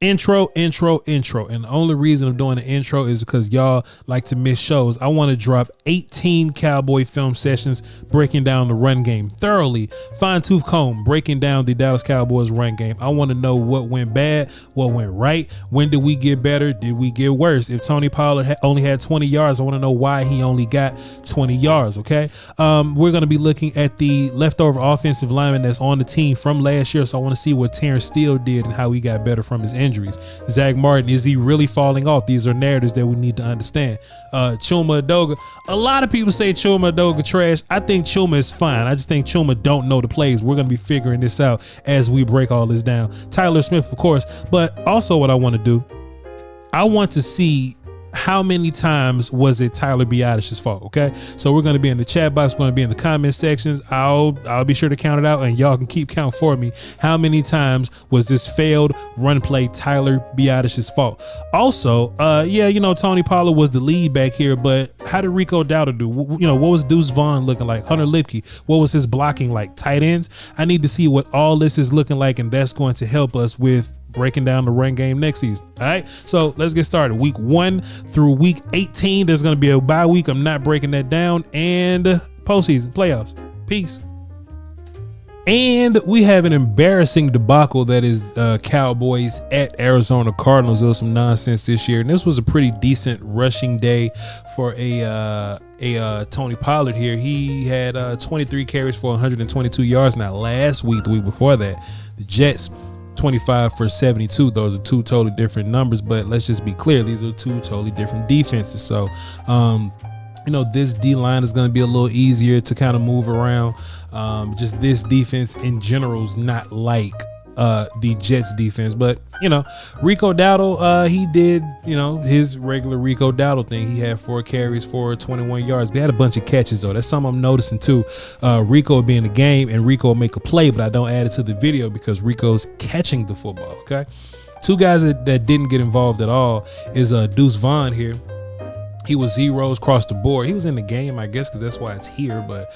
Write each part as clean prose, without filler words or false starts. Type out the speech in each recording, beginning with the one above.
Intro. And the only reason I'm doing the intro is because y'all like to miss shows. I want to drop 18 Cowboy film sessions breaking down the run game thoroughly, fine tooth comb, breaking down the Dallas Cowboys run game. I want to know what went bad, what went right. When did we get better? Did we get worse? If Tony Pollard only had 20 yards, I want to know why he only got 20 yards. Okay. We're going to be looking at the leftover offensive lineman that's on the team from last year. So I want to see what Terrence Steele did and how he got better from his injuries. Zach Martin, is he really falling off? These are narratives that we need to understand. Chuma Edoga, a lot of people say Chuma Edoga trash. I think Chuma is fine. I just think Chuma don't know the plays. We're going to be figuring this out as we break all this down. Tyler Smith, of course, but also what I want to do, I want to see how many times was it Tyler Biadish's fault. Okay, so we're going to be in the chat box, we're going to be in the comment sections. I'll be sure to count it out, and y'all can keep count for me. How many times was this failed run play Tyler Biadish's fault? Also, Tony Pollard was the lead back here, but how did Rico Dowdle do? What was Deuce Vaughn looking like? Hunter Lipke, what was his blocking like? Tight ends. I need to see what all this is looking like, and that's going to help us with breaking down the run game next season. All right, so let's get started. Week 1 through week 18, there's going to be a bye week. I'm not breaking that down. And postseason playoffs. Peace. And we have an embarrassing debacle that is Cowboys at Arizona Cardinals. There was some nonsense this year, and this was a pretty decent rushing day for a Tony Pollard here. He had 23 carries for 122 yards. Now last week, the week before that, the Jets 25 for 72. Those are two totally different numbers, but let's just be clear, these are two totally different defenses. So this D line is going to be a little easier to kind of move around. Just this defense in general is not like the Jets defense, but Rico Dowdle, he did his regular Rico Dowdle thing. He had 4 carries for 21 yards. We had a bunch of catches though. That's something I'm noticing too. Rico will be in the game and Rico will make a play, but I don't add it to the video because Rico's catching the football. Okay, two guys that didn't get involved at all is Deuce Vaughn here. He was zeros across the board. He was in the game, I guess, because that's why it's here. But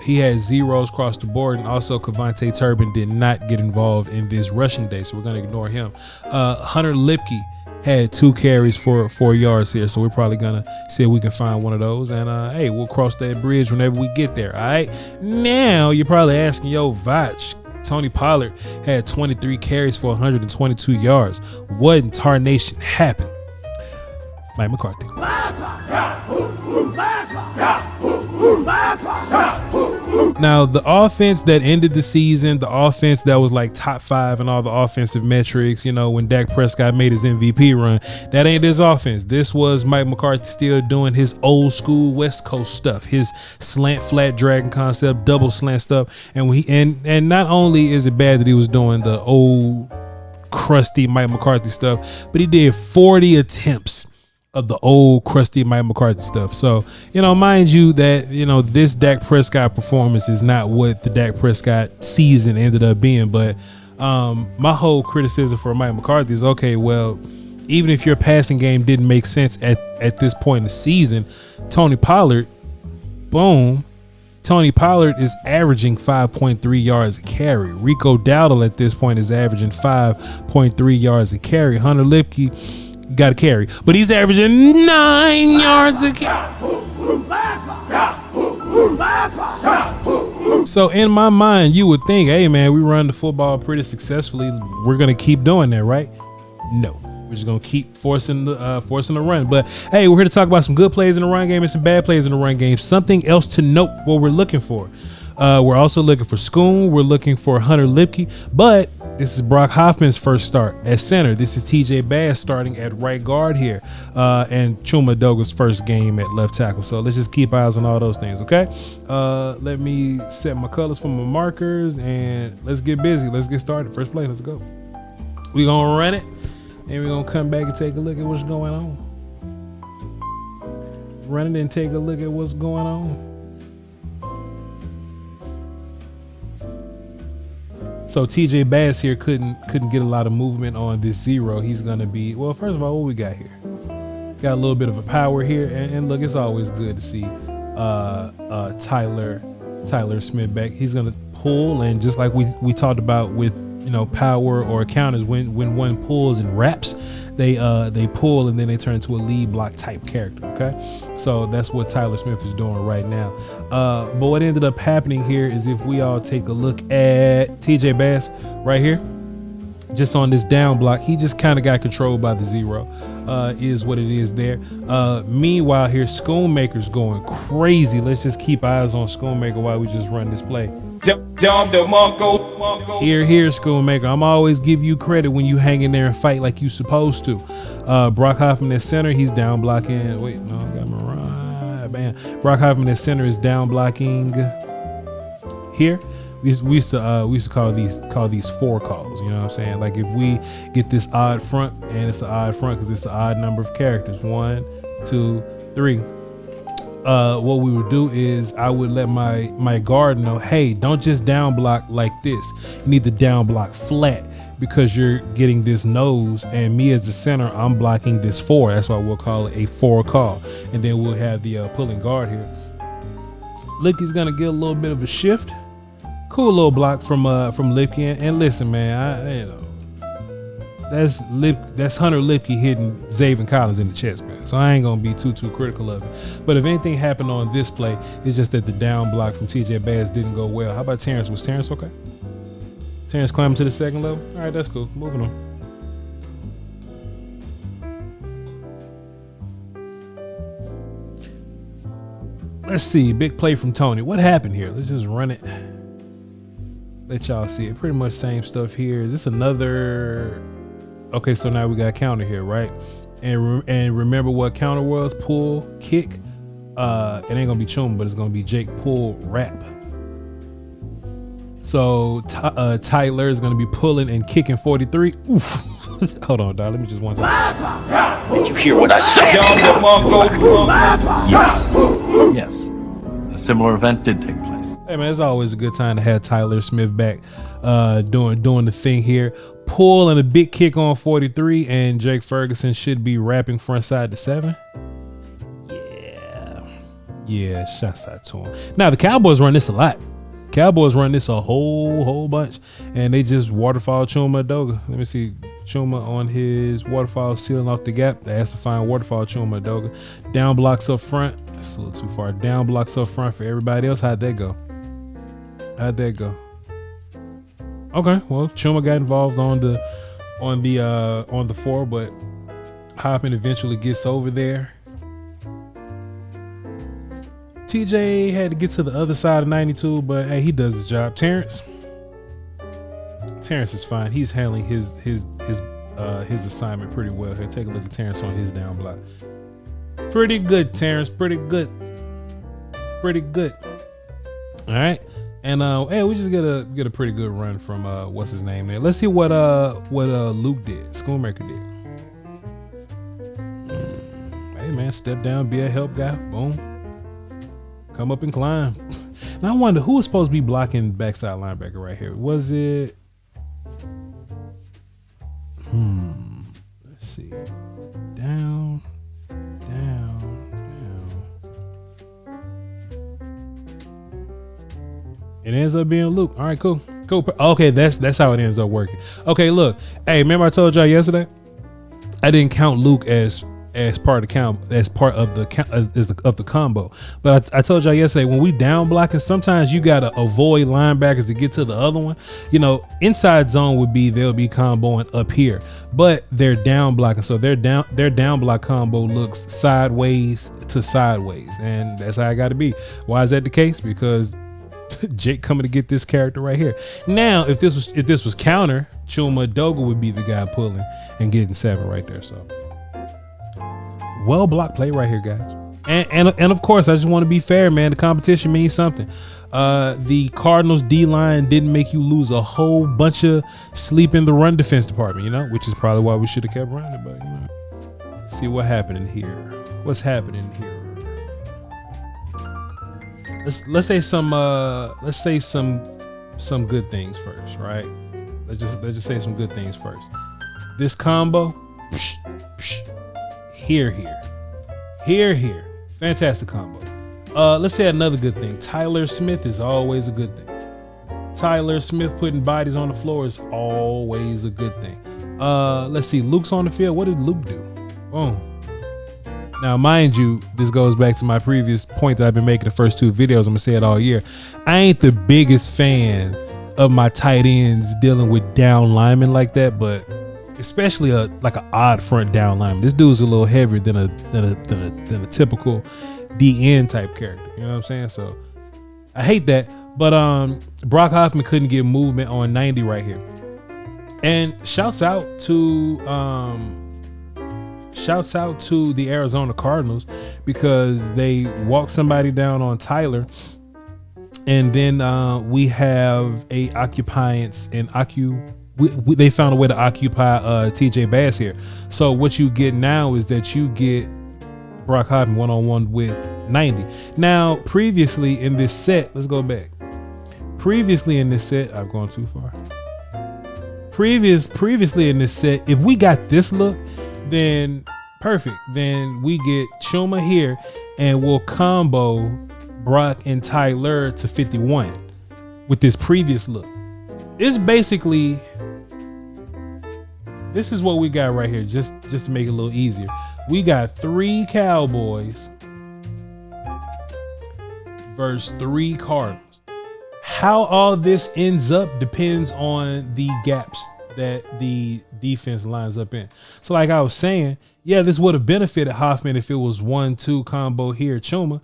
he had zeros across the board. And also, Kevontae Turbin did not get involved in this rushing day. So we're going to ignore him. Hunter Lipke had 2 carries for 4 yards here. So we're probably going to see if we can find one of those. And, hey, we'll cross that bridge whenever we get there. All right. Now, you're probably asking, Voch, Tony Pollard had 23 carries for 122 yards. What in tarnation happened? Mike McCarthy. Now, the offense that ended the season, the offense that was like top 5 in all the offensive metrics, when Dak Prescott made his MVP run, that ain't this offense. This was Mike McCarthy still doing his old school West Coast stuff, his slant flat dragon concept, double slant stuff. And not only is it bad that he was doing the old crusty Mike McCarthy stuff, but he did 40 attempts of the old crusty Mike McCarthy stuff. So, mind you that, this Dak Prescott performance is not what the Dak Prescott season ended up being. But my whole criticism for Mike McCarthy is, okay, well, even if your passing game didn't make sense at this point in the season, Tony Pollard is averaging 5.3 yards a carry. Rico Dowdle at this point is averaging 5.3 yards a carry. Hunter Lipke got a carry, but he's averaging 9 yards a carry. So in my mind, you would think, hey man, we run the football pretty successfully. We're gonna keep doing that, right? No, we're just gonna keep forcing the run. But hey, we're here to talk about some good plays in the run game and some bad plays in the run game. Something else to note what we're looking for. We're also looking for Schoon. We're looking for Hunter Lipke, but this is Brock Hoffman's first start at center. This is TJ Bass starting at right guard here, and Chuma Edoga's first game at left tackle. So let's just keep eyes on all those things, okay? Let me set my colors for my markers, and let's get busy. Let's get started. First play, let's go. We're going to run it, and we're going to come back and take a look at what's going on. Run it and take a look at what's going on. So TJ Bass here couldn't get a lot of movement on this zero. He's going to be, well, first of all, what we got here? Got a little bit of a power here. And look, it's always good to see Tyler Smith back. He's going to pull, and just like we talked about with power or counters. When one pulls and wraps, they pull and then they turn into a lead block type character. Okay, so that's what Tyler Smith is doing right now. But what ended up happening here is, if we all take a look at TJ Bass right here, just on this down block, he just kind of got controlled by the zero. Is what it is there. Meanwhile, here Schoonmaker's going crazy. Let's just keep eyes on Schoonmaker while we just run this play. Here, Schoonmaker. I'm always give you credit when you hang in there and fight like you supposed to. Brock Hoffman at center, he's down blocking. Wait, no, I got me right. Man, Brock Hoffman at center is down blocking here. We used to call these four calls. You know what I'm saying? Like, if we get this odd front, and it's an odd front because it's an odd number of characters, 1, 2, 3. What we would do is I would let my guard know, hey, don't just down block like this. You need to down block flat, because you're getting this nose, and me as the center, I'm blocking this 4. That's why we'll call it a 4 call, and then we'll have the pulling guard here. Lipke's gonna get a little bit of a shift. Cool little block from Lipke. And listen, man, that's Hunter Lipke hitting Zaven Collins in the chest, man. So I ain't gonna be too critical of it. But if anything happened on this play, it's just that the down block from TJ Bass didn't go well. How about Terrence? Was Terrence okay? Terrence climbing to the second level? All right, that's cool. Moving on. Let's see. Big play from Tony. What happened here? Let's just run it. Let y'all see it. Pretty much same stuff here. Is this another? Okay, so now we got a counter here, right? And remember what counter was? Pull, kick. It ain't gonna be Chuma, but it's gonna be Jake pull, wrap. So Tyler is gonna be pulling and kicking 43. Oof. Hold on, dog. Let me just one time. Did you hear what I said? Yes. A similar event did take place. Hey man, it's always a good time to have Tyler Smith back doing the thing here. Pull and a big kick on 43, and Jake Ferguson should be wrapping front side to 7. Yeah, shouts out to him. Now the Cowboys run this a lot. Cowboys run this a whole bunch, and they just waterfall Chuma Doga. Let me see. Chuma on his waterfall, sealing off the gap. They has to find waterfall Chuma Doga. Down blocks up front. That's a little too far. Down blocks up front for everybody else. How'd that go? Okay, well, Chuma got involved on the 4, but Hoffman eventually gets over there. TJ had to get to the other side of 92, but hey, he does his job. Terrence is fine. He's handling his assignment pretty well here. Take a look at Terrence on his down block. Pretty good, Terrence. Pretty good. All right. And hey, we just get a pretty good run from what's his name there. Let's see what Luke did. Schoonmaker did. Hey man, step down, be a help guy. Boom. Come up and climb. Now I wonder who was supposed to be blocking backside linebacker right here. Was it? Let's see. Down. It ends up being Luke. All right, cool. Okay, that's how it ends up working. Okay, look. Hey, remember I told y'all yesterday? I didn't count Luke as part of the combo. But I told y'all yesterday, when we down blocking, sometimes you gotta avoid linebackers to get to the other one. Inside zone would be they'll be comboing up here, but they're down blocking, so their down block combo looks sideways to sideways, and that's how I got to be. Why is that the case? Because Jake coming to get this character right here. Now, if this was counter, Chuma Doga would be the guy pulling and getting 7 right there. So well blocked play right here, guys. And of course, I just want to be fair, man. The competition means something. The Cardinals D-line didn't make you lose a whole bunch of sleep in the run defense department, which is probably why we should have kept running. But let's see what happened here. What's happening here? Let's say some good things first, right? Let's just say some good things first. This combo, here. Fantastic combo. Let's say another good thing. Tyler Smith is always a good thing. Tyler Smith putting bodies on the floor is always a good thing. Let's see. Luke's on the field. What did Luke do? Boom. Now, mind you, this goes back to my previous point that I've been making the first 2 videos. I'm gonna say it all year. I ain't the biggest fan of my tight ends dealing with down linemen like that, but especially like an odd front down lineman. This dude's a little heavier than a typical DN type character. You know what I'm saying? So I hate that. But Brock Hoffman couldn't get movement on 90 right here. And shouts out to the Arizona Cardinals because they walked somebody down on Tyler. And then we have a occupiance and they found a way to occupy TJ Bass here. So what you get now is that you get Brock Hoffman one-on-one with 90. Now, previously in this set, let's go back. Previously in this set, I've gone too far. Previously in this set, if we got this look, then perfect. Then we get Chuma here and we'll combo Brock and Tyler to 51 with this previous look. It's basically, this is what we got right here, just to make it a little easier. We got 3 Cowboys versus 3 Cardinals. How all this ends up depends on the gaps that the defense lines up in. So like I was saying, yeah, this would have benefited Hoffman if it was 1-2 combo here, Chuma.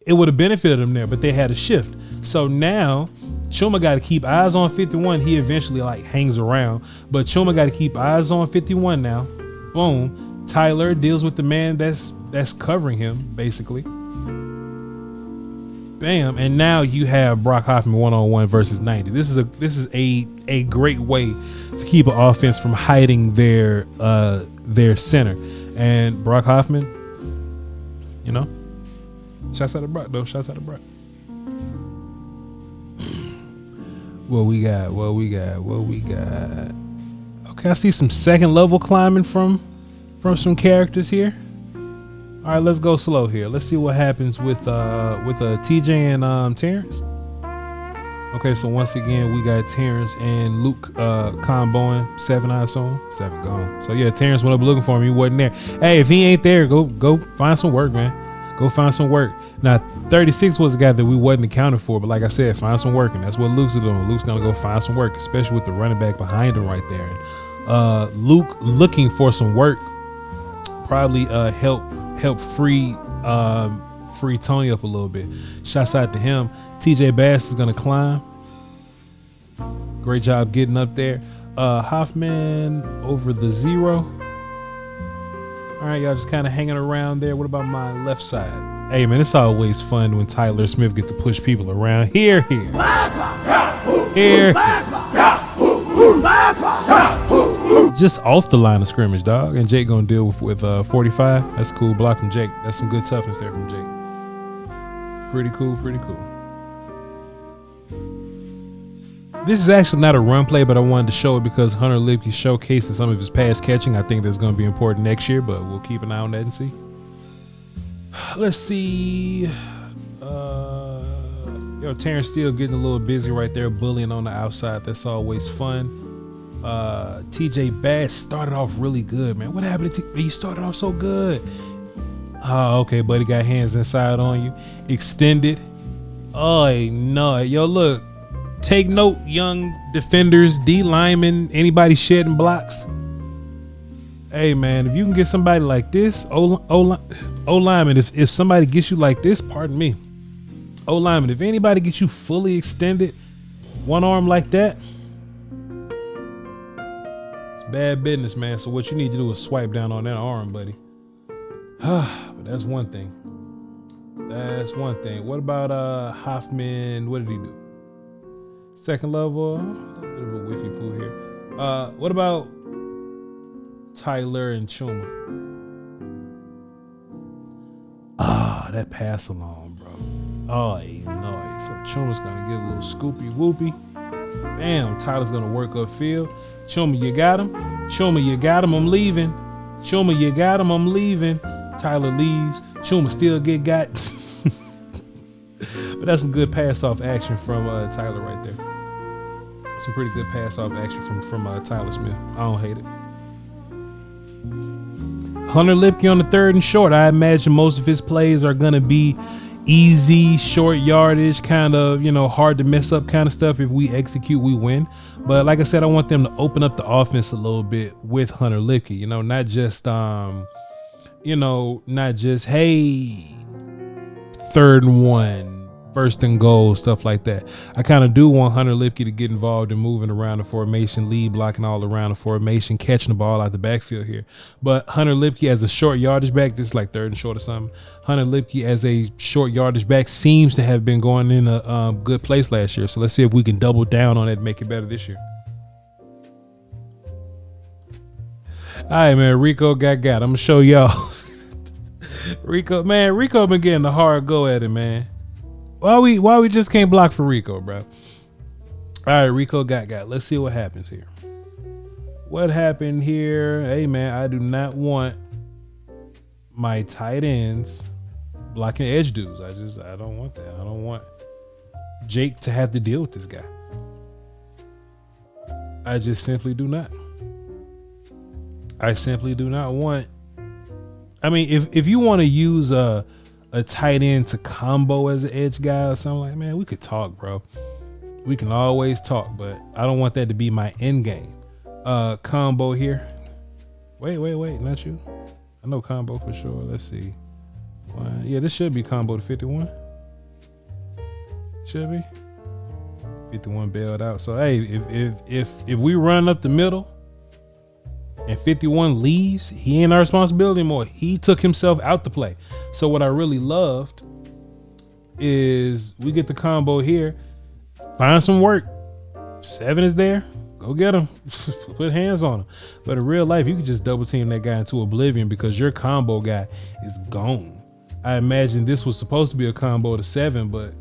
It would have benefited him there, but they had a shift. So now Chuma got to keep eyes on 51. He eventually like hangs around, but Chuma got to keep eyes on 51 now. Boom. Tyler deals with the man that's covering him basically. Bam, and now you have Brock Hoffman one-on-one versus 90. This is a great way to keep an offense from hiding their center. And Brock Hoffman, you know, shouts out to Brock though. Shouts out to Brock. What we got? Okay, I see some second level climbing from some characters here. All right, let's go slow here. Let's see what happens with TJ and Terrence. Okay, so once again we got Terrence and Luke comboing 7 I assume. 7 gone. So yeah, Terrence went up looking for him. He wasn't there. Hey, if he ain't there, go find some work, man. Go find some work. Now 36 was the guy that we wasn't accounted for, but like I said, find some work, and that's what Luke's doing. Luke's gonna go find some work, especially with the running back behind him right there. And Luke looking for some work probably help free Tony up a little bit. Shouts out to him. TJ Bass is gonna climb. Great job getting up there. Hoffman over the 0. All right, y'all just kind of hanging around there. What about my left side? Hey man, it's always fun when Tyler Smith get to push people around. Here. Just off the line of scrimmage, dog. And Jake gonna deal with 45. That's cool. Block from Jake. That's some good toughness there from Jake. Pretty cool. This is actually not a run play, but I wanted to show it because Hunter Lipke showcasing some of his pass catching. I think that's going to be important next year, but we'll keep an eye on that and see. Let's see. Terrence Steele getting a little busy right there, bullying on the outside. That's always fun. TJ Bass started off really good, man. What happened to you? Started off so good. Oh, okay, buddy got hands inside on you. Extended. Oh, no. Yo, look. Take note, young defenders, D linemen, anybody shedding blocks. Hey, man, if you can get somebody like this, O lineman, if somebody gets you like this, pardon me, O lineman, if anybody gets you fully extended, one arm like that, it's bad business, man. So what you need to do is swipe down on that arm, buddy. But that's one thing. What about Hoffman? What did he do? Second level, a little bit of a whiffy poo here. What about Tyler and Chuma? That pass along, bro. Oh, no. So Chuma's gonna get a little scoopy whoopy. Bam, Tyler's gonna work upfield. Chuma, you got him. I'm leaving. Chuma, you got him. I'm leaving. Tyler leaves. Chuma still get got. But that's some good pass off action from Tyler right there. Some pretty good pass off action from Tyler Smith. I don't hate it. Hunter Lipke on the 3rd and short. I imagine most of his plays are going to be easy, short yardage, kind of, hard to mess up kind of stuff. If we execute, we win. But like I said, I want them to open up the offense a little bit with Hunter Lipke, not just, hey, 3rd and 1. 1st and goal, stuff like that. I kind of do want Hunter Lipke to get involved in moving around the formation, lead blocking all around the formation, catching the ball out the backfield here. But Hunter Lipke as a short yardage back, this is like 3rd and short or something. Hunter Lipke as a short yardage back seems to have been going in a good place last year. So let's see if we can double down on it and make it better this year. All right, man. Rico got. I'm gonna show y'all. Rico been getting a hard go at it, man. Why we just can't block for Rico, bro? All right, Rico got. Let's see what happens here. What happened here? Hey, man, I do not want my tight ends blocking edge dudes. I don't want that. I don't want Jake to have to deal with this guy. I just simply do not. I simply do not want. I mean, if you want to use a tight end to combo as an edge guy or something, like, man, we could talk, bro. We can always talk, but I don't want that to be my end game. Combo here. Wait, not you. I know combo for sure. Let's see. Yeah, this should be combo to 51. Should be. 51 bailed out. So hey, if we run up the middle and 51 leaves, he ain't our responsibility anymore. He took himself out to play. So what I really loved is we get the combo here, find some work. 7 is there. Go get him. Put hands on him. But in real life, you can just double team that guy into oblivion because your combo guy is gone. I imagine this was supposed to be a combo to 7, but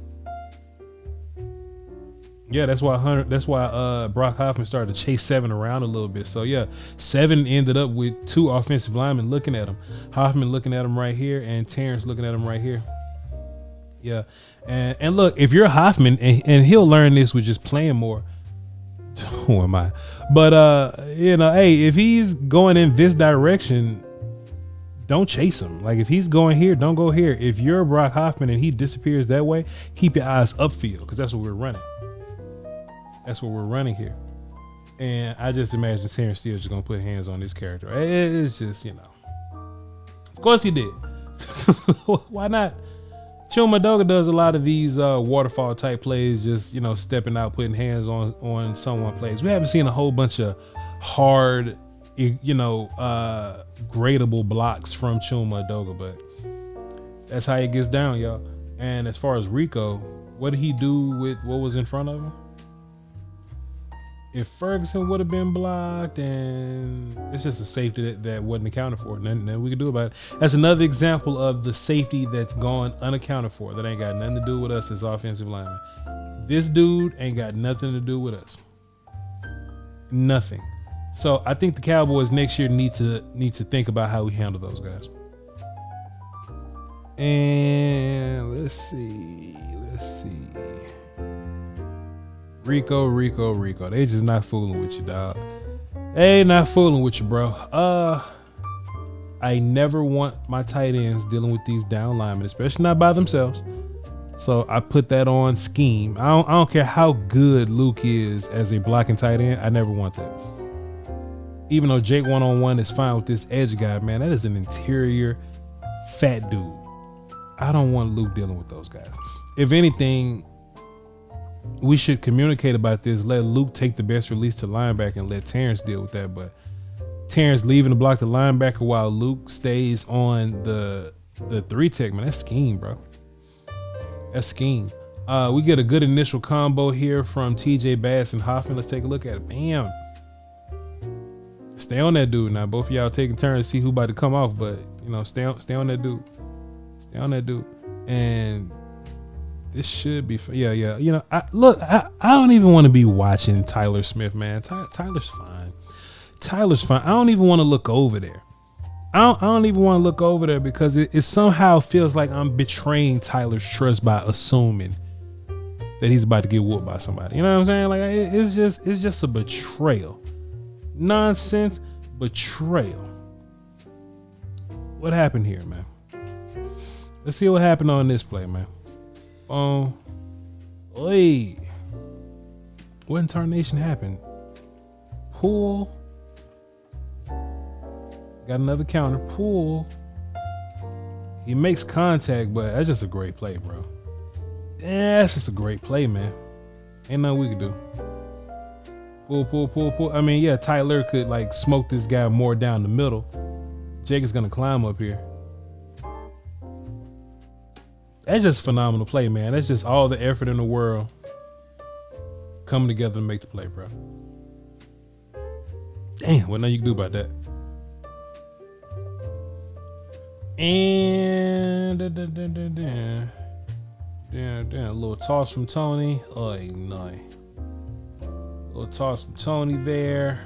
yeah, that's why Brock Hoffman started to chase 7 around a little bit. So yeah, 7 ended up with 2 offensive linemen looking at him. Hoffman looking at him right here, and Terrence looking at him right here. Yeah, and look, if you're Hoffman, and he'll learn this with just playing more. Who am I? But hey, if he's going in this direction, don't chase him. Like if he's going here, don't go here. If you're Brock Hoffman and he disappears that way, keep your eyes upfield because that's what we're running. That's what we're running here. And I just imagine Terrence Steele just gonna put hands on this character. It's just, of course he did. Why not? Chuma Doga does a lot of these waterfall type plays, just, stepping out, putting hands on someone plays. We haven't seen a whole bunch of hard, gradable blocks from Chuma Doga, but that's how he gets down, y'all. And as far as Rico, what did he do with what was in front of him? If Ferguson would have been blocked, and it's just a safety that wasn't accounted for, nothing we can do about it. That's another example of the safety that's gone unaccounted for. That ain't got nothing to do with us as offensive linemen. This dude ain't got nothing to do with us. Nothing. So I think the Cowboys next year need to think about how we handle those guys. And let's see. Rico. They just not fooling with you, dog. They not fooling with you, bro. I never want my tight ends dealing with these down linemen, especially not by themselves. So I put that on scheme. I don't care how good Luke is as a blocking tight end. I never want that. Even though Jake one-on-one is fine with this edge guy, man, that is an interior fat dude. I don't want Luke dealing with those guys. If anything, we should communicate about this. Let Luke take the best release to linebacker and let Terrence deal with that. But Terrence leaving to block the linebacker while Luke stays on the 3-tech, man, that's scheme, bro. That's scheme. We get a good initial combo here from TJ Bass and Hoffman. Let's take a look at it. Bam. Stay on that dude now. Both of y'all taking turns to see who about to come off, but stay on that dude. Stay on that dude. And this should be, yeah. I don't even want to be watching Tyler Smith, man. Tyler's fine. I don't even want to look over there. I don't even want to look over there because it somehow feels like I'm betraying Tyler's trust by assuming that he's about to get whooped by somebody. You know what I'm saying? Like it's just a betrayal. Nonsense betrayal. What happened here, man? Let's see what happened on this play, man. Oi. What in tarnation happened? Pull. Got another counter. Pull. He makes contact, but that's just a great play, bro. That's just a great play, man. Ain't nothing we can do. Pull. I mean, yeah, Tyler could like smoke this guy more down the middle. Jake is gonna climb up here. That's just phenomenal play, man. That's just all the effort in the world coming together to make the play, bro. Damn, what nothing you can do about that. And damn, a little toss from Tony. Oh, no. A little toss from Tony there.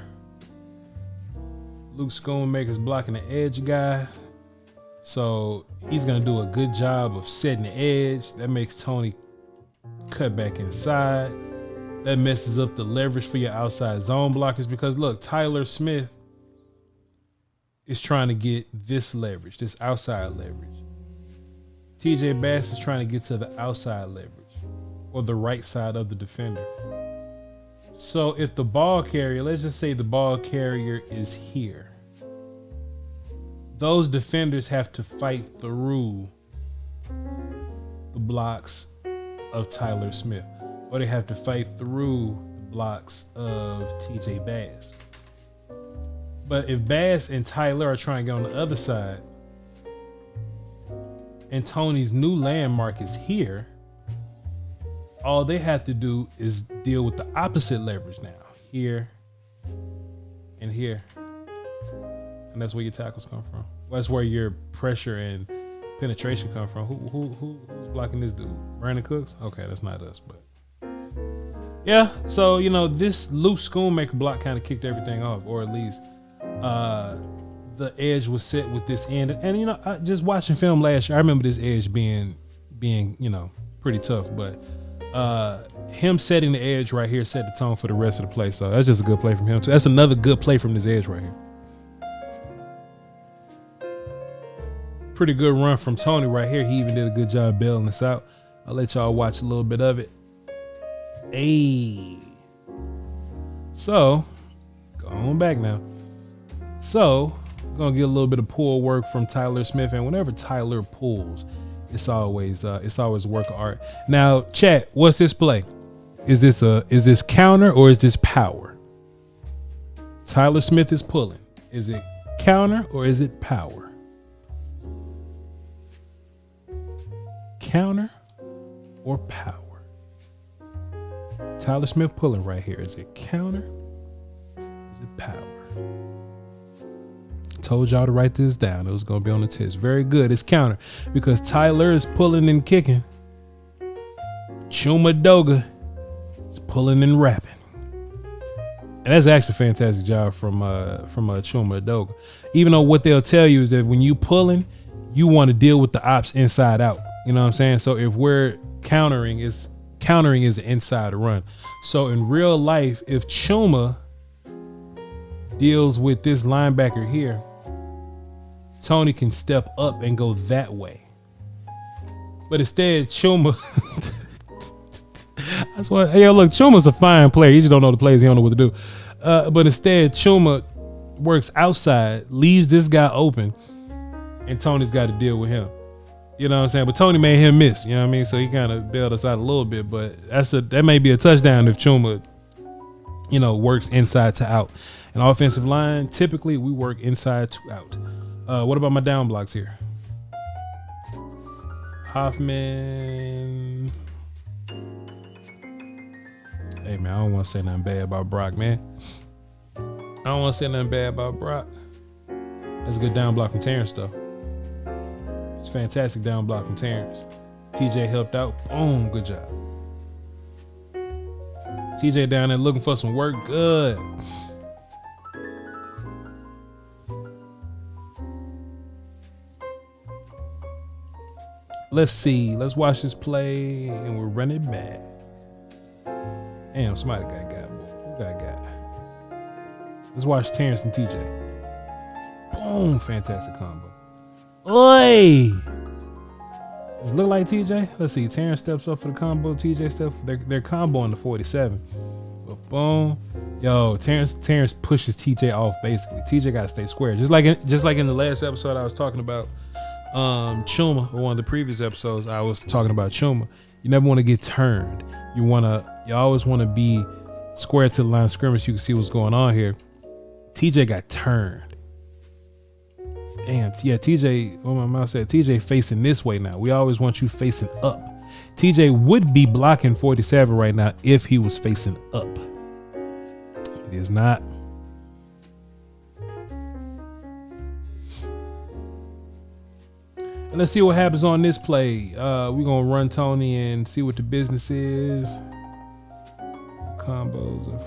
Luke Schoonmaker's blocking the edge guy. So he's going to do a good job of setting the edge. That makes Tony cut back inside. That messes up the leverage for your outside zone blockers because look, Tyler Smith is trying to get this leverage, this outside leverage. TJ Bass is trying to get to the outside leverage or the right side of the defender. So if the ball carrier, let's just say the ball carrier is here, those defenders have to fight through the blocks of Tyler Smith, or they have to fight through the blocks of TJ Bass. But if Bass and Tyler are trying to get on the other side, and Tony's new landmark is here, all they have to do is deal with the opposite leverage now. Here and here. And that's where your tackles come from. That's where your pressure and penetration come from. Who's blocking this dude? Brandon Cooks? Okay, that's not us, but yeah. So, you know, this Luke Schoonmaker block kind of kicked everything off, or at least the edge was set with this end. And you know, just watching film last year, I remember this edge being, you know, pretty tough, but him setting the edge right here set the tone for the rest of the play. So that's just a good play from him too. That's another good play from this edge right here. Pretty good run from Tony right here. He even did a good job bailing us out. I'll let y'all watch a little bit of it. Hey. So, going back now. So, gonna get a little bit of pull work from Tyler Smith, and whenever Tyler pulls, it's always work of art. Now, chat, what's this play? Is this counter or is this power? Tyler Smith is pulling. Is it counter or is it power? Counter or power? Tyler Smith pulling right here. Is it counter? Is it power? Told y'all to write this down. It was going to be on the test. Very good. It's counter because Tyler is pulling and kicking. Chuma Doga is pulling and rapping. And that's actually a fantastic job from Chuma Doga. Even though what they'll tell you is that when you pulling, you want to deal with the ops inside out. You know what I'm saying? So if we're countering is an inside run. So in real life, if Chuma deals with this linebacker here, Tony can step up and go that way. But instead, Chuma, that's why, hey, look, Chuma's a fine player. He just don't know the plays. He don't know what to do. But instead, Chuma works outside, leaves this guy open, and Tony's got to deal with him. You know what I'm saying? But Tony made him miss. You know what I mean? So he kind of bailed us out a little bit. But that may be a touchdown if Chuma, you know, works inside to out. An offensive line, typically we work inside to out. What about my down blocks here? Hoffman. Hey, man, I don't want to say nothing bad about Brock, man. I don't want to say nothing bad about Brock. That's a good down block from Terrence, though. It's a fantastic down block from Terrence. TJ helped out. Boom, good job. TJ down there looking for some work. Good. Let's see. Let's watch this play, and we'll run it back. Damn, somebody got. Who got? Let's watch Terrence and TJ. Boom, fantastic combo. Oi! Does it look like TJ? Let's see. Terrence steps up for the combo. TJ steps. They're comboing the 47. But boom, yo, Terrence pushes TJ off. Basically, TJ got to stay square. Just like in the last episode, I was talking about Chuma, or one of the previous episodes, I was talking about Chuma. You never want to get turned. You always want to be square to the line of scrimmage. So you can see what's going on here. TJ got turned. Damn, yeah, TJ, what my mouth said, TJ facing this way now. We always want you facing up. TJ would be blocking 47 right now if he was facing up. But he is not. And let's see what happens on this play. We're going to run Tony and see what the business is. Combos of...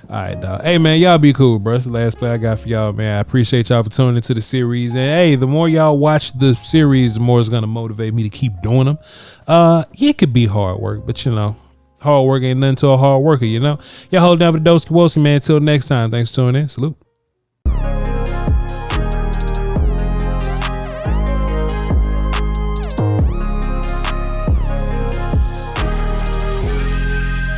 All right, dog. Hey, man, y'all be cool, bro. That's the last play I got for y'all, man. I appreciate y'all for tuning into the series. And, hey, the more y'all watch the series, the more it's going to motivate me to keep doing them. It could be hard work, but, hard work ain't nothing to a hard worker, Y'all hold down for the Doski Woski, man. Until next time, thanks for tuning in. Salute.